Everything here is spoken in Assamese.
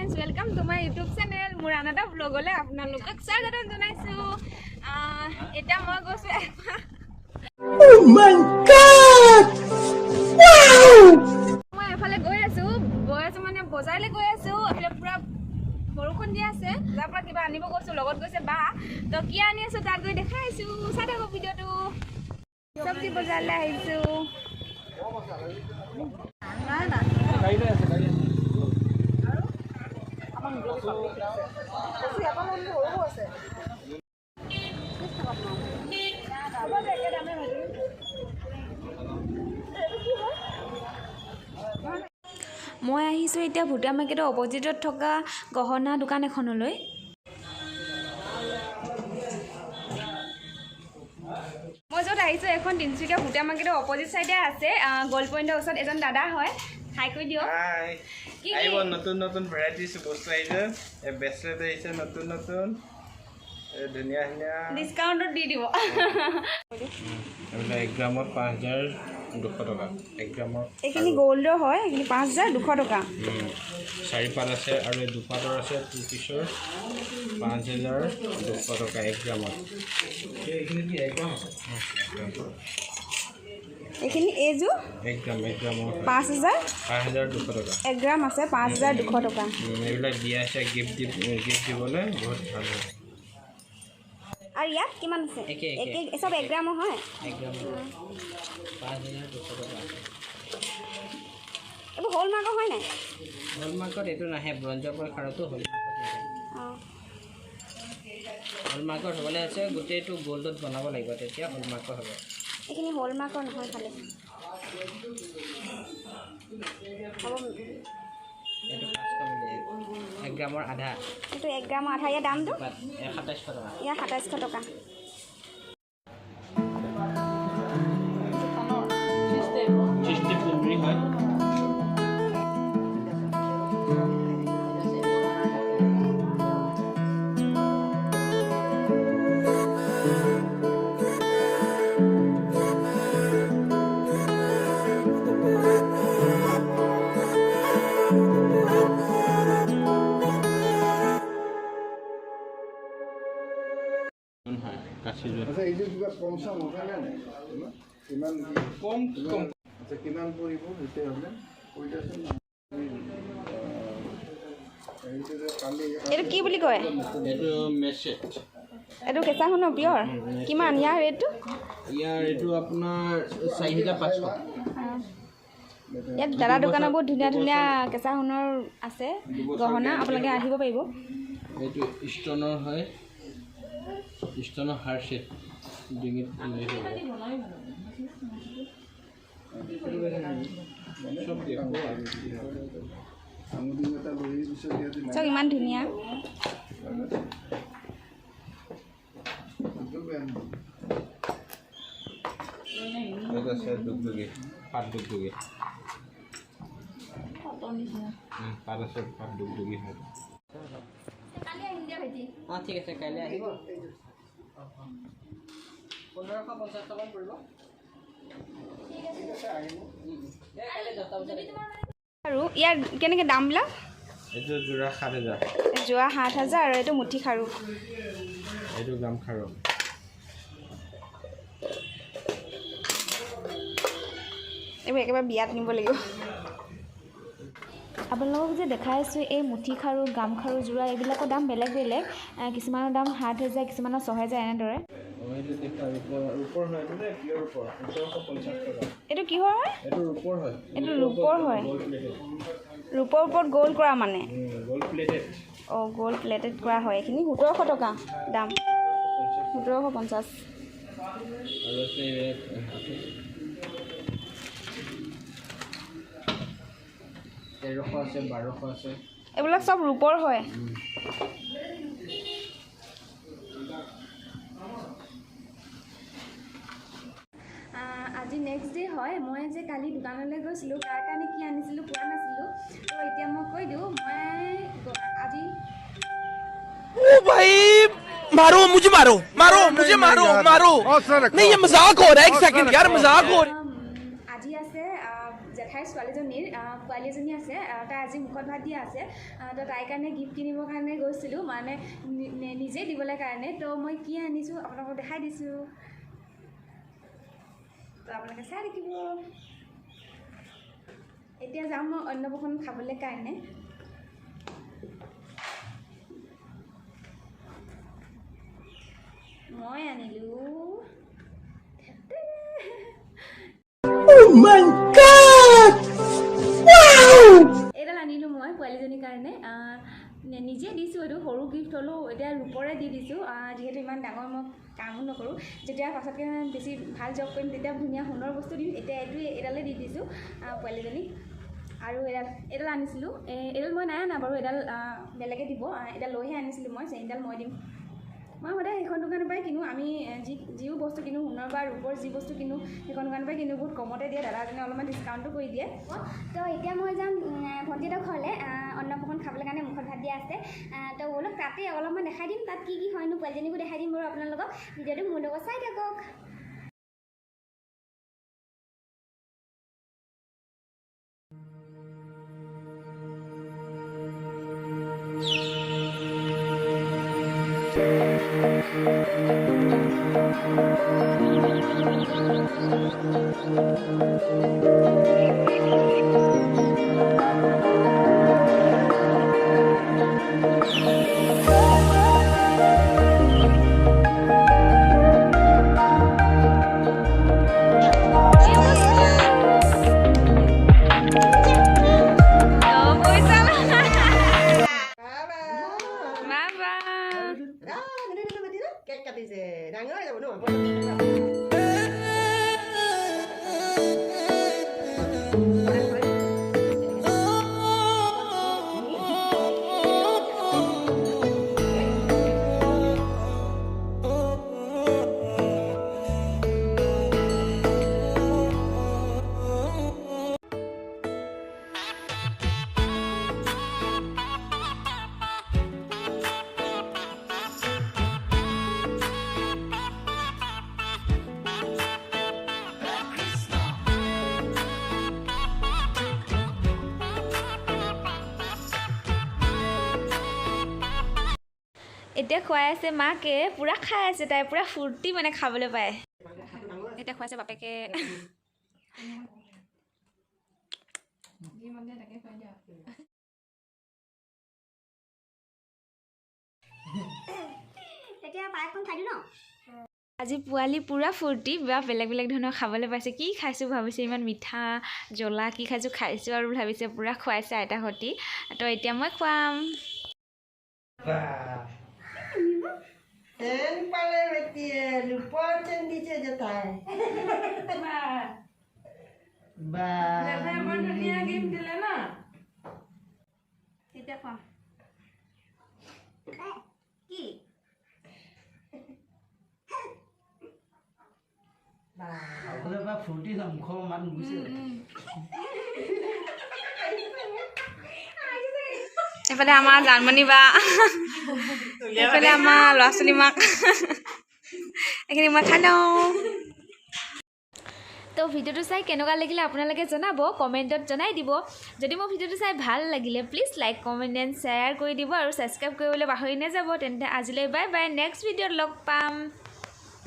friends, welcome to my YouTube channel. মোৰ আনন্দা ব্লগলৈ আপোনালোকক স্বাগতম জনাইছো। এটা মই গৈছো Oh my god! Wow! মই এফালে গৈ আছো মানে বজাৰলৈ গৈ আছো। এফালে পুৰা বৰষুণ দি আছে। তাৰ পৰা কিবা আনিব গৈছো, লগত গৈছে বা। তো কি আনি আছো তাত গৈ দেখাইছো। চাই থাকক ভিডিঅটো। সবজি বজাৰলৈ আহিছো। নাই না গাড়ী আছে গাড়ী আছে। মই আহিছোঁ এতিয়া ভুটিয়া মাৰ্কেটৰ অপজিটত থকা গহনা দোকান এখনলৈ। মই য'ত আহিছোঁ এখন তিনিচুকীয়া ভুটিয়া মাৰ্কেটৰ অপজিট চাইডে আছে। গ'ল্ড পইণ্টৰ ওচৰত এজন দাদা হয়। হাই কৈ দিয়ক। আহিব নতুন নতুন ভেৰাইটিজ বস্তু আহিছে। এই ব্ৰেচলেট আহিছে নতুন নতুন, ধুনীয়া ধুনীয়া ডিছকাউণ্টত দি দিব। এইবিলাক 1 গ্ৰামত 5,200 টকা। 1 গ্ৰামৰ এইখিনি গ'ল্ডৰ হয়, এইখিনি 5,200 টকা। 4 পাত আছে আৰু এই 2 পাতৰ আছে 2 পিছৰ 5,200 টকা 1 গ্ৰামত। এইখিনি কি 1 গ্ৰাম আছে? এইখিনি এইযোৰ 1 গ্ৰামৰ 5,200 টকা। 1 গ্ৰাম আছে 5,200 টকা। এইবিলাক দিয়া আছে গিফ্ট দিবলৈ বহুত ভাল হয়। আৰু ইয়াত কিমান আছে? একে সব 1 গ্ৰামৰ হয়। 1 গ্ৰামৰ 5,200 টকা। এইবোৰ হলমাৰ্কৰ হয় নাই? হলমাৰ্কত এইটো নাহে, ব্ৰঞ্জৰ পৰীক্ষাতো হলমাৰ্কত নাহে। হলমাৰ্কত হ'বলৈ আছে গোটেইটো গ'ল্ডত বনাব লাগিব, তেতিয়া হলমাৰ্কত হ'ব। এইখিনি হলমাৰ্কৰ নহয় খালি। এইটো 500 মিলি 1 গ্ৰামৰ আধা। এইটো 1 গ্ৰামৰ আধা। ইয়াৰ দামটো 2700 টকা। ইয়াৰ 2700 টকা। হয়। আচ্ছা এই যে কিবা কম চাম হ'ব নে নাই? কিমান কম কম আচ্ছা কিমান পৰিব তেতিয়া হ'লে কৈ দিয়াচোন। এইটো কি বুলি কয়? এইটো মেছেজ। এইটো কেঁচা সোণৰ পিয়ৰ। কিমান ইয়াৰ ৰেটটো? ইয়াৰ এইটো আপোনাৰ 4,500। ইয়াত দাদা দোকানৰ বহুত ধুনীয়া ধুনীয়া কেঁচা সোণৰ আছে গহনা, আপোনালোকে আহিব পাৰিব। এইটো ষ্টনৰ হয়, ষ্টনৰ হাৰ ছেট ডিঙিত চব ইমান ধুনীয়া। আছে দুগদুগী পাত দুগদুগী পাত আছে পাত দুগদুগী হয়। ঠিক আছে কাইলৈ আহিব। 1,550 টকা পৰিব। আৰু ইয়াৰ কেনেকৈ দামবিলাক? এইটো যোৰা 7,000। যোৰা 7,000 আৰু এইটো মুঠি খাৰু। এইটো গাম খাৰু। এইবোৰ একেবাৰে বিয়াত নিব লাগিব। আপোনালোকক যে দেখাই আছোঁ এই মুঠি খাৰু, গামখাৰু যোৰা, এইবিলাকৰ দাম বেলেগ বেলেগ। কিছুমানৰ দাম 7,000, কিছুমানৰ 6,000 এনেদৰে। এইটো কিহৰ হয়? এইটো ৰূপৰ হয়। এইটো ৰূপৰ হয়। ৰূপৰ ওপৰত গ'ল্ড কৰা মানে? অঁ গ'ল্ড প্লেটেড কৰা হয়। এইখিনি 1,700 টকা দাম। 1,750। আৰু 1,300 আছে, 1,200 আছে। এইবিলাক চব ৰূপৰ হয়। আজি নেক্সট ডে হয়। মই যে কালি দোকানলৈ গৈছিলোঁ, তাৰ কাৰণে কি আনিছিলোঁ কোৱা নাছিলোঁ, তো এতিয়া মই কৈ দিওঁ। মই আজি मारो मुझे मारो मारो मुझे मारो मारो नहीं ये मजाक हो रहा है एक सेकंड यार मजाक हो रहा है। আজি আছে জেঠাইৰ ছোৱালীজনীৰ পোৱালি এজনী আছে তাই আজি মুখত ভাত দিয়া আছে তো তাইৰ কাৰণে গিফ্ট কিনিবৰ কাৰণে গৈছিলোঁ মানে নিজেই দিবলৈ কাৰণে তো মই কি আনিছোঁ আপোনালোকক দেখাই দিছোঁ তো আপোনালোকে চাই থাকিব এতিয়া যাম মই অন্নপ্ৰসন্ন খাবলৈ কাৰণে মই আনিলোঁ এইডাল আনিলোঁ মই পোৱালীজনীৰ কাৰণে নিজে দিছোঁ এইটো সৰু গিফ্ট হ'লেও এতিয়া ৰূপৰে দি দিছোঁ যিহেতু ইমান ডাঙৰ মই কামো নকৰোঁ যেতিয়া পাছতকৈ বেছি ভাল জব কৰিম তেতিয়া ধুনীয়া সোণৰ বস্তু দিম এতিয়া এইডালে দি দিছোঁ পোৱালীজনীক আৰু এইডাল আনিছিলোঁ এইডাল মই নাই অনা বাৰু এইডাল বেলেগে দিব এইডাল লৈহে আনিছিলোঁ মই চেইনডাল মই দিম মই সদায় সেইখন দোকানৰ পৰাই কিনো আমি যিও বস্তু কিনো সোণৰ বা ৰূপৰ যি বস্তু কিনো সেইখন দোকানৰ পৰাই কিনো বহুত কমতে দিয়ে দাদাজনে অলপমান ডিছকাউণ্টো কৰি দিয়ে তো এতিয়া মই যাম ভণ্টিহঁতৰ ঘৰলৈ অন্নপ্ৰসন্ন খাবলৈ কাৰণে মুখত ভাত দিয়া আছে তো অলপ তাতে অলপমান দেখাই দিম তাত কি হয়নো পোৱালীজনীকো দেখাই দিম বাৰু আপোনালোকক ভিডিঅ'টো মোৰ লগত চাই থাকক এতিয়া খুৱাই আছে মাকে পুৰা খাই আছে তাই পুৰা ফূৰ্তি মানে খাবলৈ পায় এতিয়া খুৱাইছে বাপেকে আজি পোৱালি পুৰা ফূৰ্তি বা বেলেগ বেলেগ ধৰণৰ খাবলৈ পাইছে কি খাইছোঁ ভাবিছে ইমান মিঠা জ্বলা কি খাইছোঁ আৰু ভাবিছে পুৰা খুৱাইছে আইতাহঁতি তো এতিয়া মই খুৱাম Ten pale betie, lupa cendi saja tay. Ba. Jadi apa dunia game dulu na? Tidak paham. Ki. Ba. Kalau apa fruity sama kau man busuk. এইফালে আমাৰ জানমণি বা এইফালে আমাৰ ল'ৰা ছোৱালী মাক এইখিনি মই খাই লওঁ তো ভিডিঅ'টো চাই কেনেকুৱা লাগিলে আপোনালোকে জনাব কমেণ্টত জনাই দিব যদি মোৰ ভিডিঅ'টো চাই ভাল লাগিলে please like comment and share কৰি দিব আৰু ছাবস্ক্ৰাইব কৰিবলৈ পাহৰি নাযাব তেন্তে আজিলৈ বাই বাই নেক্সট ভিডিঅ'ত লগ পাম